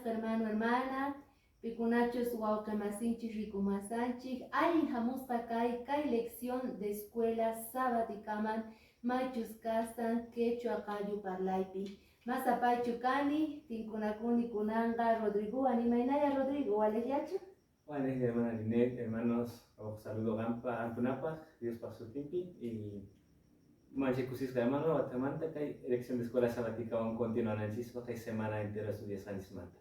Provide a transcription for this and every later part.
hermano, hermana, pikunachos wauqemasinchis rikumasanchis, allin hamusqa kay lección de escuela sabatikaman, machus kasan, quechua qayu parlaypi. Masapaychu kani, tinkunakuni kunanga, Rodrigo, animaynaya Rodrigo, ¿waleyachu? Bueno, hermana Linet, hermanos, os saludo Gampa, Antunapa, Dios para su timpi y Manchekusis hermano, Batamanta, que hay elección de escuela sabática un continuo análisis, que hay semana entera su 10 años manta.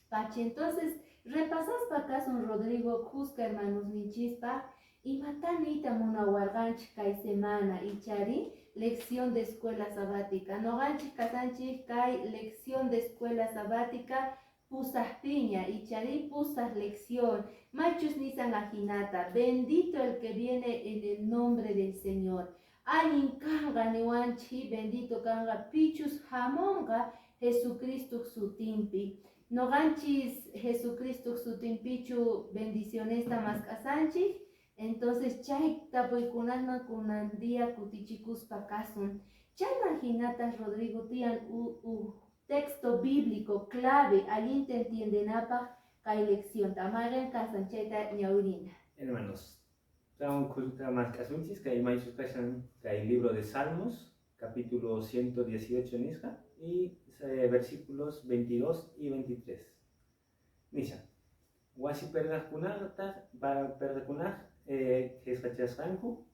Pachi, entonces, repasas para acá son Rodrigo, Cusca, hermanos Nichispa, y Matanita Munahuarganch, Kai semana, y Chari, lección de escuela sabática. No ganchi Casanchi, Kai, lección de escuela sabática, pusas piña, y Chari, pusas lección. Machus Nisan Ajinata, bendito el que viene en el nombre del Señor. Ayin Kanga Niwanchi, bendito Kanga, Pichus Hamonga, Jesucristo Sutimpi. No ganchis Jesucristo sutimpichu bendiciones tamas casanchi, entonces chay tapuikunasma kunandía kutichicus pacasun. Chay marginatas Rodrigo tian texto bíblico clave, allí te entienden apa kay lección tamaren casancheta ñaurina. Hermanos, traen cultura más casunchis, que hay más que hay libro de Salmos, capítulo 118 Nisca, y versículos 22 y 23. Nisha, wasi perdakunaj, jeskachasranku,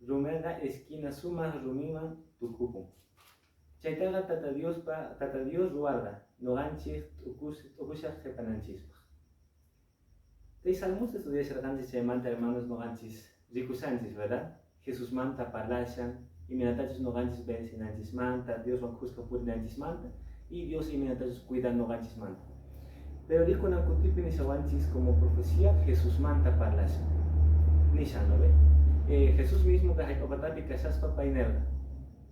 rumega esquina suma rumima tukupu. Chaitaga tata Dios guarda, no ganchis tukusha jepananchispaj. Te salmos estudias arganchis chaimanta hermanos no ganchis ricusanchis, ¿verdad? Jesús manta parlashan, y minatachos no ganchis bensinanchis manta, Dios van cusca purinanchis manta, y Dios y minatachos cuidan no ganchis manta. Pero dijo en Alcutipi ni sabanchis como profecía, Jesús manta parlashan. Ni no ve. Jesús mismo que hay copatapi casaspa painerga.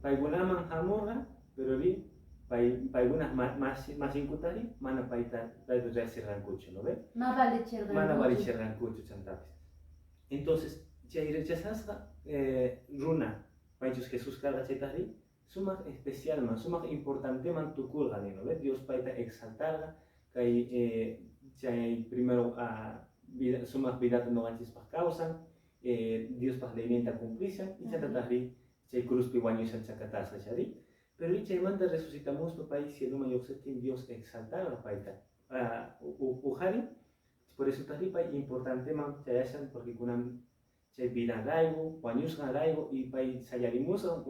Paigunaman hamorga, pero vi paigunas más incutari, mana paita cherrancucho, ¿no ve? Mana vale cherrancucho chantapis. Entonces, chay rechazasga runa, paichos Jesús carga chetari, suma especial man, suma importante man tu curgani, ¿no ve? Dios paita exaltarga, que chay primero suma vida no ganchis pa causan, Dios pa alimenta cumplisa, y chatatari, chay cruz piwañusan chacatas chari. Pero y chaymanta resucitamos pa país y el humo yoxetin Dios exaltarga paita. Ujari, por eso taripa importante man chayashan porque kunan chay vida raigo, wañusga raigo y pay sayarimusa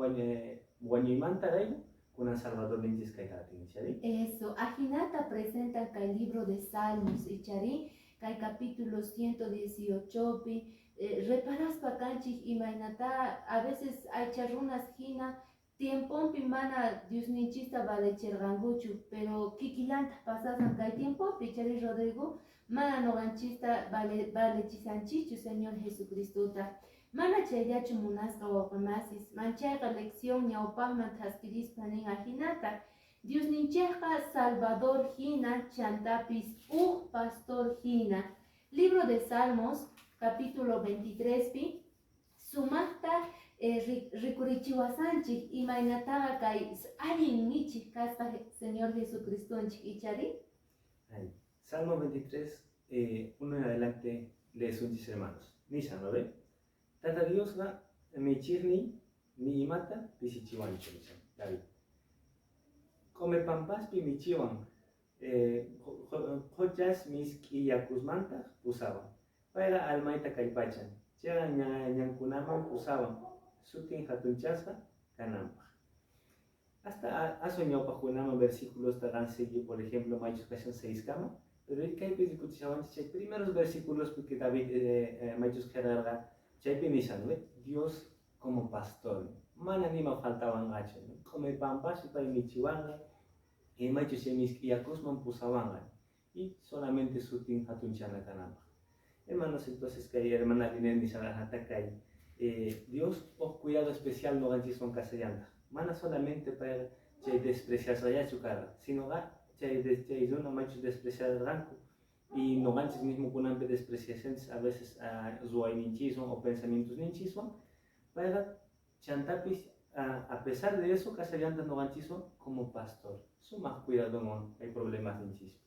wañimanta raigo kunan Salvador ninchis kaitatin chari. Eso, Ajinata presenta el libro de Salmos y Chari, el capítulo 118, reparas pacanchis y mainata, a veces hay charrunas jina, tiempo pimana Dios ninchista vale cherganguchu, pero kikilanta pasasan kai tiempo, pichari Rodrigo, mana no ganchista vale chisanchichu, Señor Jesucristo. Mana chayachu munasca wapamasis, manchaga lección ñaupahman taskirispanin ajinata. Dios nincheja Salvador Hina, chantapis pastor Hina. Libro de Salmos, capítulo 23, sumasta ricurichihuasanchi y mainataga kai alin michi casta Señor Jesucristo en chiquichari. Salmo 23, uno en adelante lees un hermanos. Nisa, ¿no ve? Tata Dios va mi chirni, mi imata, pisichiwancho, David. Come pampas pi mi chiwan, hochas mis kiyakuzmanta pusaban. Para almaita kaipachan, llega ñankunaman pusaban, sutin hatunchaspa, kanampa. Hasta ha soñado para jugar versículos tagan seguir, por ejemplo, machos que hacen 6 camas, pero el que hay que escuchar primeros versículos porque David machos que era Chaypinisan, Dios como pastor. Mana ni me faltaban gacho, come pampas y pa michiwanga, y machos y mis kiakusman pusaban, y solamente sutin hatunchana canamba. Hermanos, entonces que hay hermana Linen ni Sarajata que Dios os cuidado especial no ganchis con casellanta. Mana solamente para despreciar allá su cara, sino que no machos despreciar el ranco. Y no ganches mismo con ampe despreciaciones a veces a ninchismo o pensamientos ninchismo, para chantapis, a pesar de eso, casallanta no ganchismo como pastor. Su más cuidado no hay problemas ninchismo.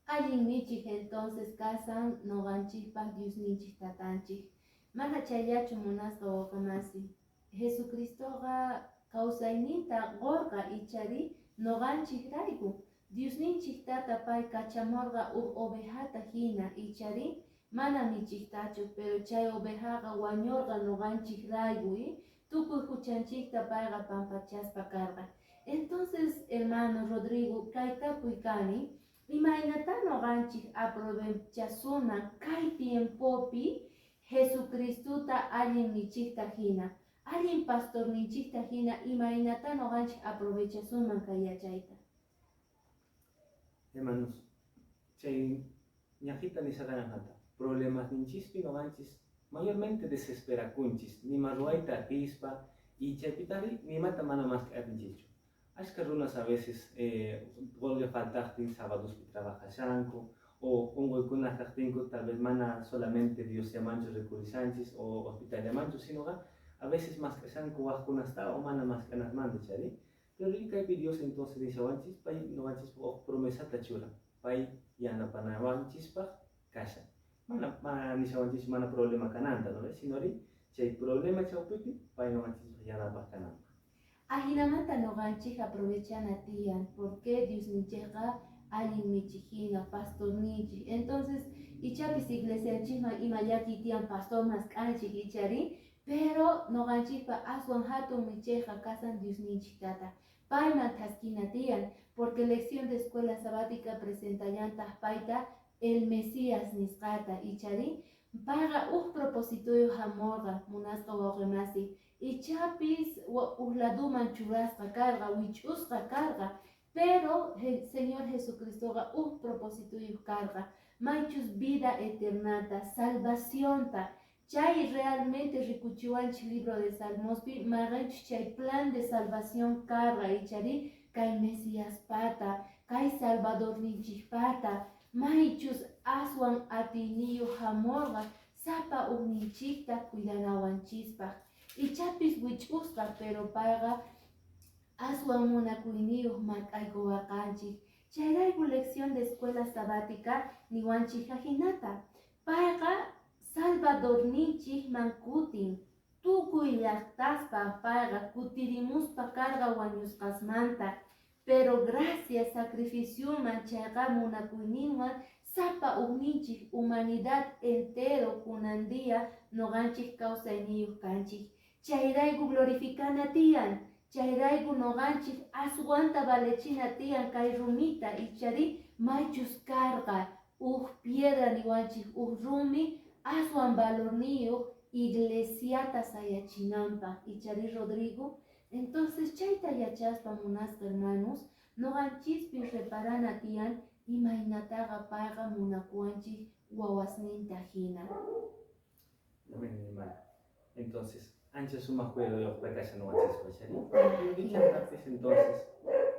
Allin michik entonces casan noganchikpaq Diosninchik tatanchik. Mana chayllachu munasqa waqamasi. Jesucristoqa kawsayninta gorqa ichari noganchikrayku. Diosninchik tata pay kachamorqa ovejata hina ichari mana michiktachu, pero chay ovejaqa wañurqa noganchikrayku tukuy huchanchikta payqa pampachaspa karqa. Entonces, hermano Rodrigo, kaytapuy kani. Imaynata noqanchik aprovechasunan kay tiempopi Jesucristuta allin michikta hina, allin pastorninchikta hina imaynata noqanchik aprovechasunan kay yachayta. Hermanos, chay ñajita nisaqanajata, problemas ninchispi noqanchis mayormente desesperakunchis, nima ruayta atispa y chaypitari nimata mana mas que atinchichu. Ashka runas a veces golga faltaqtin sábados que trabajashanku o unquykuna kaqtinku tal vez mana solamente Dios llamanchu recurrisanchis o hospital llamanchu sino a veces más kashanku waqkunasta o mana mas kanasmanta chari. Pero kaypi Dios entonces nishawanchis pay noqanchis promesata chura pay yanapanawanchispaq kashan. Mana nishawanchis mana problema kananta, ¿no? Sino chay problema chawpipi pay noqanchis yanapaq kananta. Ahinamanta noqanchik aprovechana tiyan, porque Diosninchikqa allin michijina, pastorninchik. Entonces, ichapis iglesianchikman ima llaki tiyan pastor mas k'anchik ichari, pero noqanchikpa aswan hatun michijqa kasan Diosninchik tata. Payman taskina tiyan, porque lección de escuela sabática presentallantaq payta el Mesías nisqata ichari, payqa propósitoyu hamorqa munasqa wawqimasi. Ichapis uhladuman churasqa karqa, wich'usqa karqa, pero el Señor Jesucristo propósituyuq karqa, maychus vida eternata, salvacionta. Chay realmente rikuchiwanchik libro de Salmospi, maqanchik chay plan de salvación karqa ichari, kay Mesías pata, kay Salvador ninchik pata, maychus aswan atiniyu hamorqa, sapa ninchikta cuidanawanchispaq. Ichapis wich'usqa, pero payqa aswan munakuyniyuq mak'ayku waqanchik. Chayrayku lección de escuela sabática niwanchikqa hinata. Payqa Salvadorninchikman kutin. Tukuy llaqtaspa payqa kutirimuspa karqa wañusqasmanta. Pero gracias sacrificioman chayqa munakuyninwan sapa ninchik humanidad entero kunandia noqanchik kawsayniyuq kanchik. Chayrayku glorificana tiyan, chayrayku noqanchik aswanta valechina tiyan kay rumita ichari maychus karqa piedra niwanchik rumi aswan valorniyuq iglesiata sayachinanpaq ichari Rodrigo. Entonces chayta yachaspa munasqa hermanos, noqanchispis reparana tiyan imaynataqa payqa munakuwanchik wawasninta hina. Amén, hermano. Entonces, ancha suma juego yo para casa no antes cochari. Dichas partes entonces,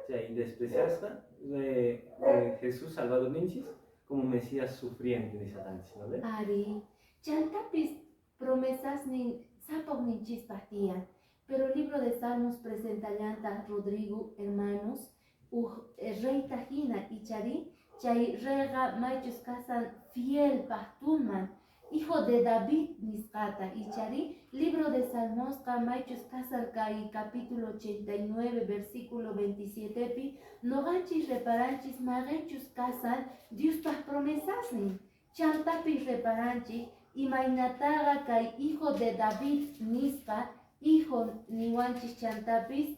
chay despreciasta Jesús Salvador Ninchis como Mesías sufriente de Satán, ¿no ves? Ari, chantapis promesas nin sapok ninchis partian, pero el libro de Salmos presenta llanta Rodrigo, hermanos, rey tajina ichari, chay rega machos casan fiel pahtuman, hijo de David nisqata ichari, libro de Salmos machos casan kai capítulo 89 versículo 27 pi, noganchis reparanchis magenchus casan Dios pah promesas nin, chantapis reparanchis imaynataqa kay hijo de David nisqa, hijo niwanchis chantapis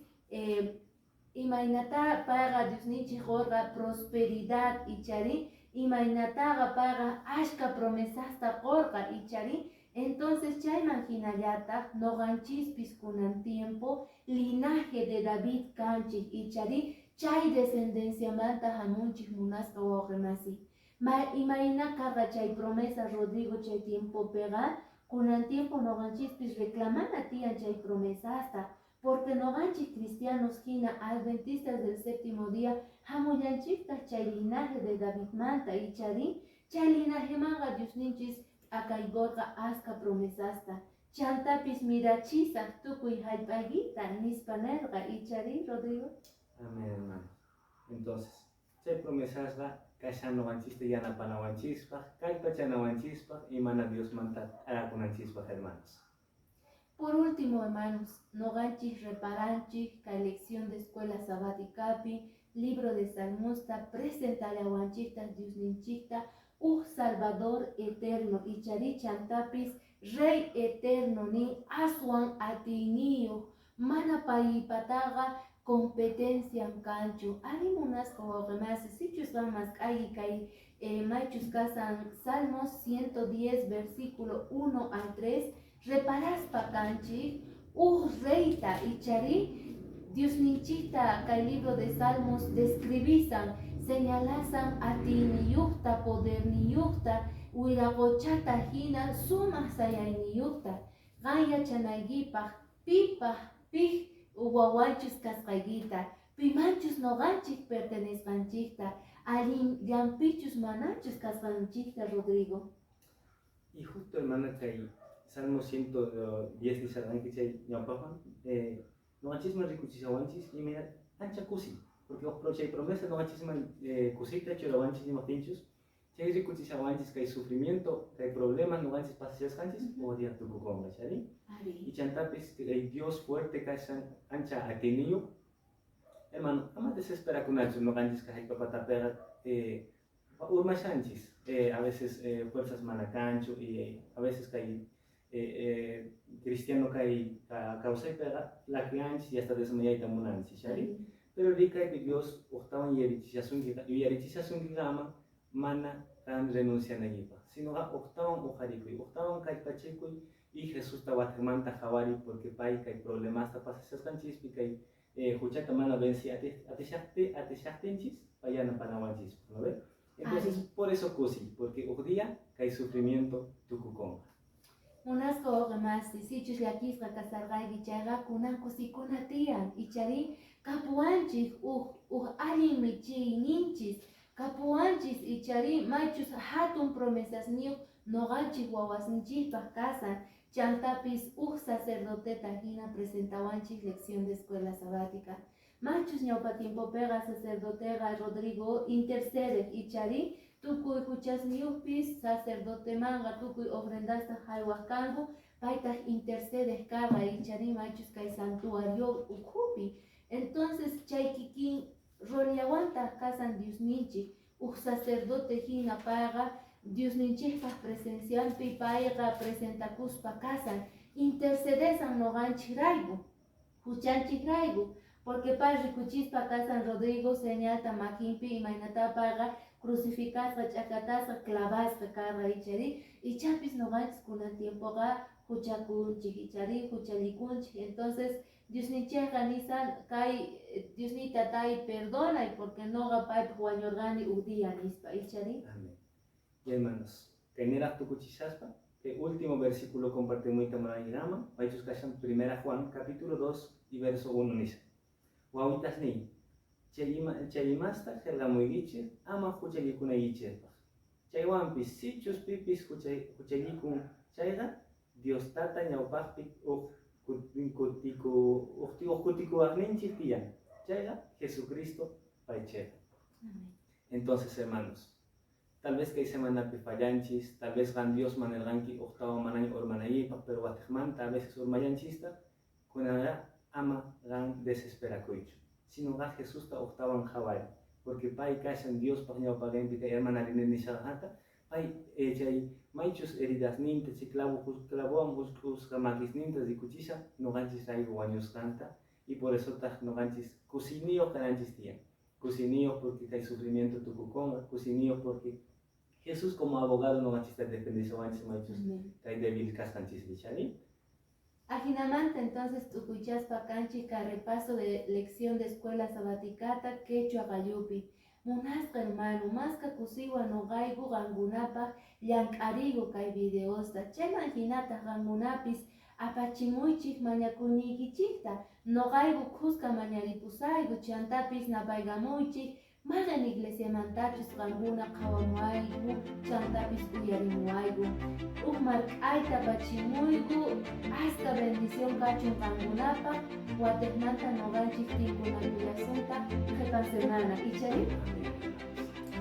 imaynata payqa Diosninchik qorqa prosperidad ichari, imaynataqa payqa ashka promesasta qorqa ichari. Entonces chayman hinallataq noqanchispis kunan tiempo linaje de David kanchik ichari, chay descendenciamanta hamunchik munasqa wawqimasi. Imayna karqa chay promesa Rodrigo chay tiempo pega, kunan tiempo noqanchispis reclamana tiyan chay promesasta, porque noqanchik cristianos hina adventistas del séptimo día hamullanchikta chay linaje de David manta ichari, chay linajemanqa Diosninchis akaygorqa aska promesasta, chantapis mirachisaq tukuy hallp'aykita nispanarqa ichari Rodrigo. Amén, hermano. Entonces, chay promesasqa kashan noganchista yanapanawanchispaj, kallpachanawanchispaj, y mana Dios manta arakunanchispaj, hermanos. Por último, hermanos, noganchis reparanchis, la lección de escuela sabaticapi, libro de Salmosta, presentale a wanchista, diosninchista, Salvador eterno, y chantapis, Rey eterno, ni aswan atinio, mana pataga, competencia en cancho. Alimunas como más, si chusvan más kai, machus casan, Salmos 110, versículo 1 al 3, reparas pacanchi, reita y chari, Dios ninchita, que el libro de Salmos describisan, señalasan a ti niyukta, poder niyukta, huiragochata hina, suma sayay niyukta, gaya chanaygipa, pipa, pij, uwawanchus kasqaygita, pimanchus noganchik pertenezcanchikta, alin llampichus manachus kasqanchikta, Rodrigo. Y justo, hermana, que Salmo 110 dice que chay ñawpapan, noganchisman rikuchisawanchis y mira ancha kusi, porque hay promesa noganchisman kusita churawanchis y matinchus, chay rikuchisawanchis que hay sufrimiento, que hay problemas noganchis pasas canchis, o día tu cuconga, ¿chari? Y chantapis que hay Dios fuerte que ancha atenio, hermano, ama desespera con ancho noganchis que hay papatapera, urma chanchis, a veces fuerzas manacancho y a veces que hay cristiano que causa y pega la crianza y hasta desmayar y munanchi, ¿sí? Pero rica que Dios octavan y erichizasun que gama mana tan renuncian a yipa, sino que octavan ojarico, octavan que pacheco y Jesús estaba temanta javari porque pai que hay problemas hasta pasa esas canchis y que juchata mana venci ateshachtenchis payana panawanchis, ¿no ve? Entonces por eso cosi, porque hoy día que hay sufrimiento tucuconga. Unas cosas más, si chus la quisca casarga y chaga kuna cosi kuna tian y chari capuanchis alin michi ninchis capuanchis y chari machus hatun promesas niu noganchis guaguas ninchis pa casan chantapis sacerdote tajina presentawanchis lección de escuela sabática machus ñaupa tiempo pega sacerdote Rodrigo intercede y chari tukuy huchas niupis, sacerdote manga, tukuy ofrendasta jaihuacango, paitas intercedes carga y charimachus kai santuario ukupi. Entonces, chaikikin roliaguanta casan Dios ninchi, sacerdote hina paga, Dios ninchi presencial pipaiga presentacuspa casan, intercedesan noganchi raigo, huchanchi raigo, porque para ricuchispa casan Rodrigo señalta makimpi y mainata paga, crucificas, chacatas, clavas, carga y chari, y chapis no ganchis con el tiempo ga, huchacunchi, hichari, huchalicunchi. Entonces, Dios ni chejanizan, kai, Dios ni tatai perdona, y porque no ga pai puañorgani udía nispa, hichari. Amén. Y hermanos, tener tu cuchizaspa, que último versículo comparte muy tamarayama, vayos cashan primera Juan, capítulo 2 y verso 1 nisa. Guawitas ni. Chaymasta helgamuigiche ama huchalikuna yichepa. Chaywampis sichus pipis huchalikun chayga Dios tata ñawpaqpi kutiku agninchi tiyan. Chayga Jesucristo paicheta. Entonces, hermanos, tal vez que hay semana fallanchis, tal vez gan Dios manelganki octavo manay ormanayipa, pero watejman tal vez es ormayanchista, kunara ama gan desesperakuicho. Sino que Jesús está octavo en Hawaii, porque pai casan Dios pañao paguen pica hermana rinen ni shahata, pai chay maichus heridas nintes y clavo hus kamakis nintes y cuchisa no ganchis hay guaños canta y por eso tas no ganchis cusinio cananchis tian, cusinio porque hay sufrimiento tu cuconga, cusinio porque Jesús como abogado no ganchis te depende so ganchis maichus hay débil cascanchis bichani. Ajinamanta entonces tucuchas pacanchica repaso de lección de escuela sabaticata quechua gayupi. Munasca hermano, masca cusiwa no gaigu gangunapa, llankarigu kai videosta. Chema jinata gangunapis, apachimuichik mañakunigichikta. No gaigu cusca mañaripusaigu, chantapis napaigamuichik. Magan iglesia mantachus ganguna kawamuaigu, chantapis uyarimuaigu. Marcaita pachimuigu, hasta bendición cachun gangunapa, guatemanta no ganchik tinkuna villasunta, jepa semana. ¿Y chari?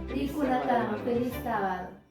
Rikunatama, feliz sábado.